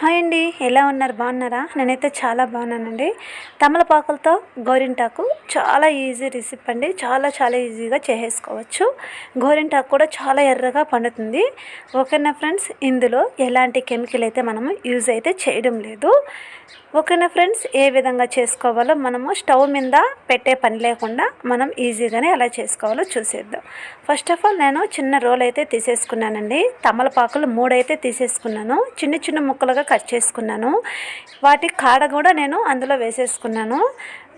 Hi అండి, ఎలా ఉన్నారు? బాగున్నారా? నేనైతే చాలా బాగున్నానండి. తమలపాకులతో గోరింటాకు చాలా ఈజీ రెసిపీ అండి. చాలా ఈజీగా చేసేసుకోవచ్చు. గోరింటాకు కూడా చాలా ఎర్రగా పండుతుంది. ఓకేనా ఫ్రెండ్స్, ఇందులో ఎలాంటి కెమికల్ అయితే మనము యూజ్ అయితే చేయడం లేదు. ఓకేనా ఫ్రెండ్స్, ఏ విధంగా చేసుకోవాలో మనము స్టవ్ మీద పెట్టే పని లేకుండా మనం ఈజీగానే ఎలా చేసుకోవాలో చూసేద్దాం. ఫస్ట్ ఆఫ్ ఆల్ నేను చిన్న రోల్ అయితే తీసేసుకున్నానండి. తమలపాకులు 3 అయితే తీసేసుకున్నాను. చిన్న ముక్కలుగా కట్ చేసుకున్నాను. వాటి కాడ కూడా నేను అందులో వేసేసుకున్నాను.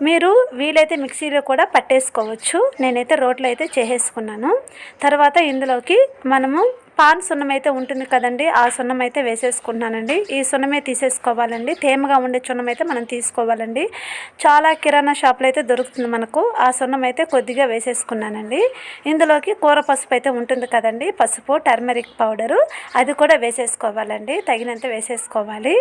మీరు వీలైతే మిక్సీలో కూడా పట్టేసుకోవచ్చు. నేనైతే రోట్లో అయితే చేసేసుకున్నాను. తర్వాత ఇందులోకి మనము పాన్ సున్నం అయితే ఉంటుంది కదండి, ఆ సున్నం అయితే వేసేసుకుంటున్నానండి. ఈ సున్నమే తీసేసుకోవాలండి. తేమగా ఉండే సున్నం అయితే మనం తీసుకోవాలండి. చాలా కిరాణా షాప్లో అయితే దొరుకుతుంది మనకు. ఆ సున్నం అయితే కొద్దిగా వేసేసుకున్నానండి. ఇందులోకి కూర పసుపు అయితే ఉంటుంది కదండి, పసుపు, టర్మరిక్ పౌడరు, అది కూడా వేసేసుకోవాలండి. తగినంత వేసేసుకోవాలి.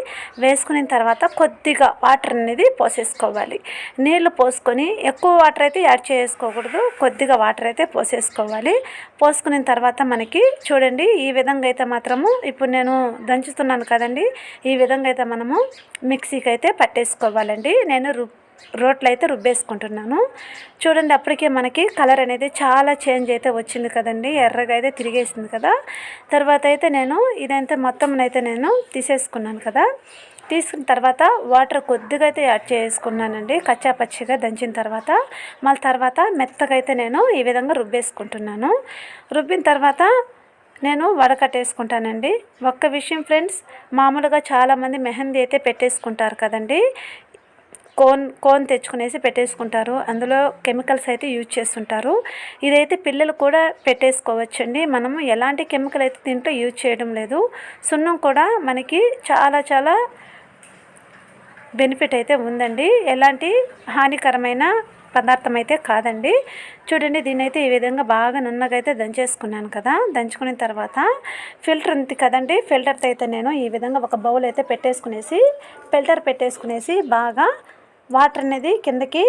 వేసుకున్న తర్వాత కొద్దిగా వాటర్ అనేది పోసేసుకోవాలి. నీళ్లు పోసుకొని ఎక్కువ వాటర్ అయితే యాడ్ చేసుకోకూడదు, కొద్దిగా వాటర్ అయితే పోసేసుకోవాలి. పోసుకున్న తర్వాత మనకి చూడండి, ఈ విధంగా అయితే మాత్రము ఇప్పుడు నేను దంచుతున్నాను కదండి, ఈ విధంగా అయితే మనము మిక్సీకి అయితే పట్టేసుకోవాలండి. నేను రోట్లో అయితే రుబ్బేసుకుంటున్నాను. చూడండి, అప్పటికే మనకి కలర్ అనేది చాలా చేంజ్ అయితే వచ్చింది కదండి, ఎర్రగా అయితే తిరిగేసింది కదా. తర్వాత అయితే నేను ఇదైతే మొత్తం అయితే నేను తీసేసుకున్నాను కదా. తీసుకున్న తర్వాత వాటర్ కొద్దిగా అయితే యాడ్ చేసుకున్నానండి, కచ్చా పచ్చిగా దంచిన తర్వాత. మళ్ళీ తర్వాత మెత్తగా అయితే నేను ఈ విధంగా రుబ్బేసుకుంటున్నాను. రుబ్బిన తర్వాత నేను వడకట్టేసుకుంటానండి. ఒక్క విషయం ఫ్రెండ్స్, మామూలుగా చాలామంది మెహందీ అయితే పెట్టేసుకుంటారు కదండి, కోన్ తెచ్చుకునేసి పెట్టేసుకుంటారు. అందులో కెమికల్స్ అయితే యూజ్ చేస్తుంటారు. ఇదైతే పిల్లలు కూడా పెట్టేసుకోవచ్చండి. మనము ఎలాంటి కెమికల్ అయితే దీంట్లో యూజ్ చేయడం లేదు. సున్నం కూడా మనకి చాలా బెనిఫిట్ అయితే ఉందండి. ఎలాంటి హానికరమైన పదార్థం అయితే కాదండి. చూడండి, దీన్ని అయితే ఈ విధంగా బాగా నున్నగా అయితే దంచేసుకున్నాను కదా. దంచుకున్న తర్వాత ఫిల్టర్ ఉంది కదండి, ఫిల్టర్తో అయితే నేను ఈ విధంగా ఒక బౌల్ అయితే ఫిల్టర్ పెట్టేసుకునేసి బాగా వాటర్ అనేది కిందకి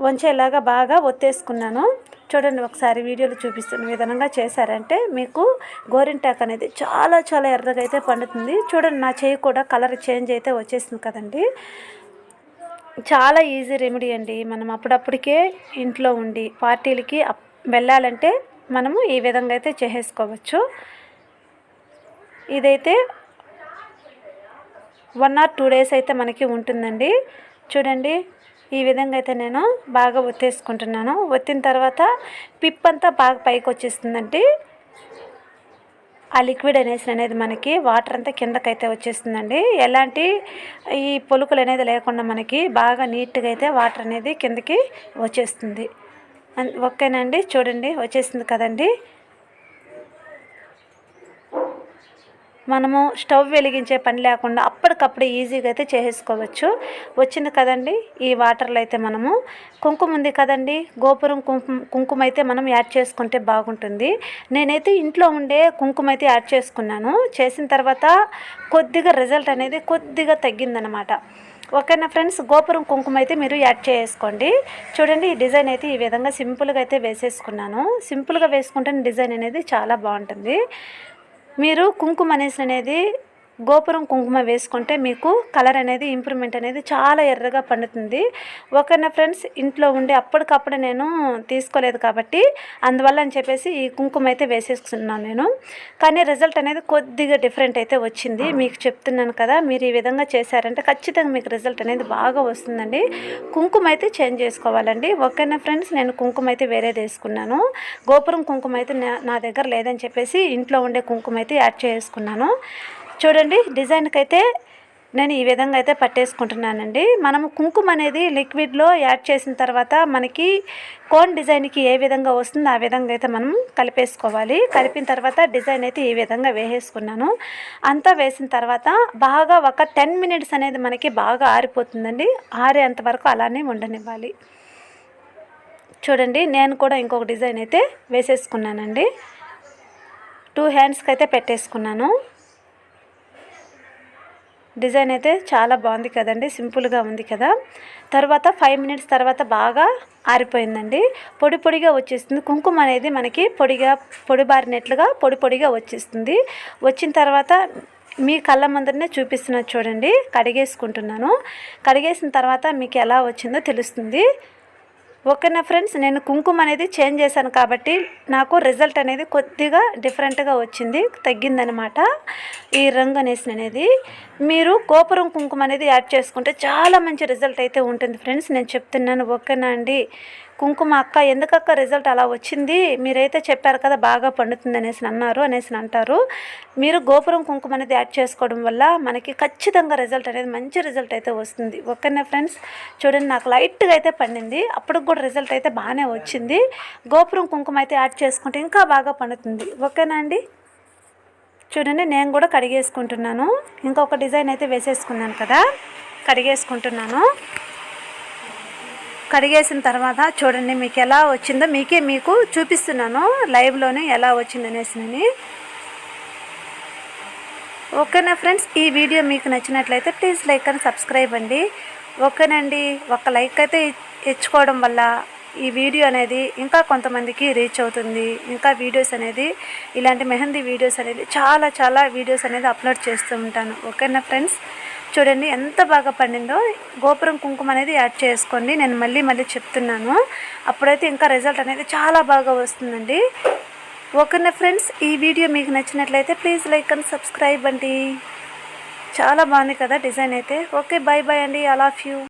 వంచేలాగా బాగా ఒత్తేసుకున్నాను. చూడండి, ఒకసారి వీడియోలో చూపిస్తున్న విధంగా చేశారంటే మీకు గోరింటాకు అనేది చాలా ఎర్రగా అయితే పండుతుంది. చూడండి, నా చేయి కూడా కలర్ చేంజ్ అయితే వచ్చేసింది కదండి. చాలా ఈజీ రెమెడీ అండి. మనం అప్పుడప్పటికే ఇంట్లో ఉండి పార్టీలకి వెళ్ళాలంటే మనము ఈ విధంగా అయితే చేసేసుకోవచ్చు. ఇదైతే 1 or 2 days అయితే మనకి ఉంటుందండి. చూడండి, ఈ విధంగా అయితే నేను బాగా ఒత్తేసుకుంటున్నాను. ఒత్తిన తర్వాత పిప్ అంతా బాగా పైకి వచ్చేస్తుందండి. ఆ లిక్విడ్ అనేది మనకి వాటర్ అంతా కిందకైతే వచ్చేస్తుందండి. ఎలాంటి ఈ పొలుకులు అనేది లేకుండా మనకి బాగా నీట్గా అయితే వాటర్ అనేది కిందకి వచ్చేస్తుంది. ఓకేనండి, చూడండి వచ్చేసింది కదండి. మనము స్టవ్ వెలిగించే పని లేకుండా అప్పటికప్పుడు ఈజీగా అయితే చేసేసుకోవచ్చు. వచ్చింది కదండి. ఈ వాటర్లో అయితే మనము కుంకుమ ఉంది కదండి, గోపురం కుంకుమ అయితే మనం యాడ్ చేసుకుంటే బాగుంటుంది. నేనైతే ఇంట్లో ఉండే కుంకుమ అయితే యాడ్ చేసుకున్నాను. చేసిన తర్వాత కొద్దిగా రిజల్ట్ అనేది కొద్దిగా తగ్గిందనమాట. ఓకేనా ఫ్రెండ్స్, గోపురం కుంకుమ అయితే మీరు యాడ్ చేసుకోండి. చూడండి, ఈ డిజైన్ అయితే ఈ విధంగా సింపుల్గా అయితే వేసేసుకున్నాను. సింపుల్గా వేసుకుంటే డిజైన్ అనేది చాలా బాగుంటుంది. మీరు కుంకుమ అనేది గోపురం కుంకుమ వేసుకుంటే మీకు కలర్ అనేది ఇంప్రూవ్మెంట్ అనేది చాలా ఎర్రగా పండుతుంది. ఓకేనా ఫ్రెండ్స్, ఇంట్లో ఉండి అప్పటికప్పుడు నేను తీసుకోలేదు కాబట్టి అందువల్ల అని చెప్పేసి ఈ కుంకుమ అయితే వేసేసుకున్నాను నేను. కానీ రిజల్ట్ అనేది కొద్దిగా డిఫరెంట్ అయితే వచ్చింది. మీకు చెప్తున్నాను కదా, మీరు ఈ విధంగా చేశారంటే ఖచ్చితంగా మీకు రిజల్ట్ అనేది బాగా వస్తుందండి. కుంకుమ అయితే చేంజ్ చేసుకోవాలండి. ఓకేనా ఫ్రెండ్స్, నేను కుంకుమ అయితే వేరేది వేసుకున్నాను. గోపురం కుంకుమ అయితే నా దగ్గర లేదని చెప్పేసి ఇంట్లో ఉండే కుంకుమ అయితే యాడ్ చేసుకున్నాను. చూడండి, డిజైన్కి అయితే నేను ఈ విధంగా అయితే పట్టేసుకుంటున్నానండి. మనము కుంకుమ అనేది లిక్విడ్లో యాడ్ చేసిన తర్వాత మనకి కోన్ డిజైన్కి ఏ విధంగా వస్తుందో ఆ విధంగా అయితే మనం కలిపేసుకోవాలి. కలిపిన తర్వాత డిజైన్ అయితే ఈ విధంగా వేసేసుకున్నాను. అంతా వేసిన తర్వాత బాగా ఒక 10 minutes అనేది మనకి బాగా ఆరిపోతుందండి. ఆరేంతవరకు అలానే ఉండనివ్వాలి. చూడండి, నేను కూడా ఇంకొక డిజైన్ అయితే వేసేసుకున్నానండి. 2 handsకి అయితే పెట్టేసుకున్నాను. డిజైన్ అయితే చాలా బాగుంది కదండి, సింపుల్గా ఉంది కదా. తర్వాత 5 minutes తర్వాత బాగా ఆరిపోయిందండి. పొడిగా వచ్చేస్తుంది. కుంకుమ అనేది మనకి పొడిబారినట్లుగా పొడిగా వచ్చేస్తుంది. వచ్చిన తర్వాత మీ కళ్ళ ముందరనే చూపిస్తున్నది చూడండి. కడిగేసుకుంటున్నాను. కడిగేసిన తర్వాత మీకు ఎలా వచ్చిందో తెలుస్తుంది. ఓకేనా ఫ్రెండ్స్, నేను కుంకుమ అనేది చేంజ్ చేశాను కాబట్టి నాకు రిజల్ట్ అనేది కొద్దిగా డిఫరెంట్గా వచ్చింది, తగ్గిందనమాట ఈ రంగు అనేది. మీరు గోపురం కుంకుమ అనేది యాడ్ చేసుకుంటే చాలా మంచి రిజల్ట్ అయితే ఉంటుంది ఫ్రెండ్స్, నేను చెప్తున్నాను. ఓకేనా అండి. కుంకుమ అక్క ఎందుకక్క రిజల్ట్ అలా వచ్చింది, మీరైతే చెప్పారు కదా బాగా పండుతుంది అనేసి అంటారు. మీరు గోపురం కుంకుమ అనేది యాడ్ చేసుకోవడం వల్ల మనకి ఖచ్చితంగా రిజల్ట్ అనేది మంచి రిజల్ట్ అయితే వస్తుంది. ఓకేనా ఫ్రెండ్స్, చూడండి నాకు లైట్గా అయితే పండింది, అప్పుడు కూడా రిజల్ట్ అయితే బాగానే వచ్చింది. గోపురం కుంకుమ అయితే యాడ్ చేసుకుంటే ఇంకా బాగా పండుతుంది. ఓకేనా అండి. చూడండి నేను కూడా కడిగేసుకుంటున్నాను. ఇంకొక డిజైన్ అయితే వేసేసుకున్నాను కదా, కడిగేసుకుంటున్నాను. కడిగేసిన తర్వాత చూడండి మీకు ఎలా వచ్చిందో మీకు చూపిస్తున్నాను లైవ్లోనే ఎలా వచ్చిందనేసి. ఓకేనా ఫ్రెండ్స్, ఈ వీడియో మీకు నచ్చినట్లయితే ప్లీజ్ లైక్ అండ్ సబ్స్క్రైబ్ అండి. ఓకేనండి. ఒక లైక్ అయితే ఇచ్చుకోవడం వల్ల ఈ వీడియో అనేది ఇంకా కొంతమందికి రీచ్ అవుతుంది. ఇంకా వీడియోస్ అనేది ఇలాంటి మెహందీ వీడియోస్ అనేది చాలా వీడియోస్ అనేది అప్లోడ్ చేస్తూ ఉంటాను. ఓకేనా ఫ్రెండ్స్, చూడండి ఎంత బాగా పండిందో. గోపురం కుంకుమ అనేది యాడ్ చేసుకోండి, నేను మళ్ళీ చెప్తున్నాను. అప్పుడైతే ఇంకా రిజల్ట్ అనేది చాలా బాగా వస్తుందండి. ఓకేనా ఫ్రెండ్స్, ఈ వీడియో మీకు నచ్చినట్లయితే ప్లీజ్ లైక్ అండ్ సబ్స్క్రైబ్ అండి. చాలా బాగుంది కదా డిజైన్ అయితే. ఓకే, బాయ్ అండి. I love you.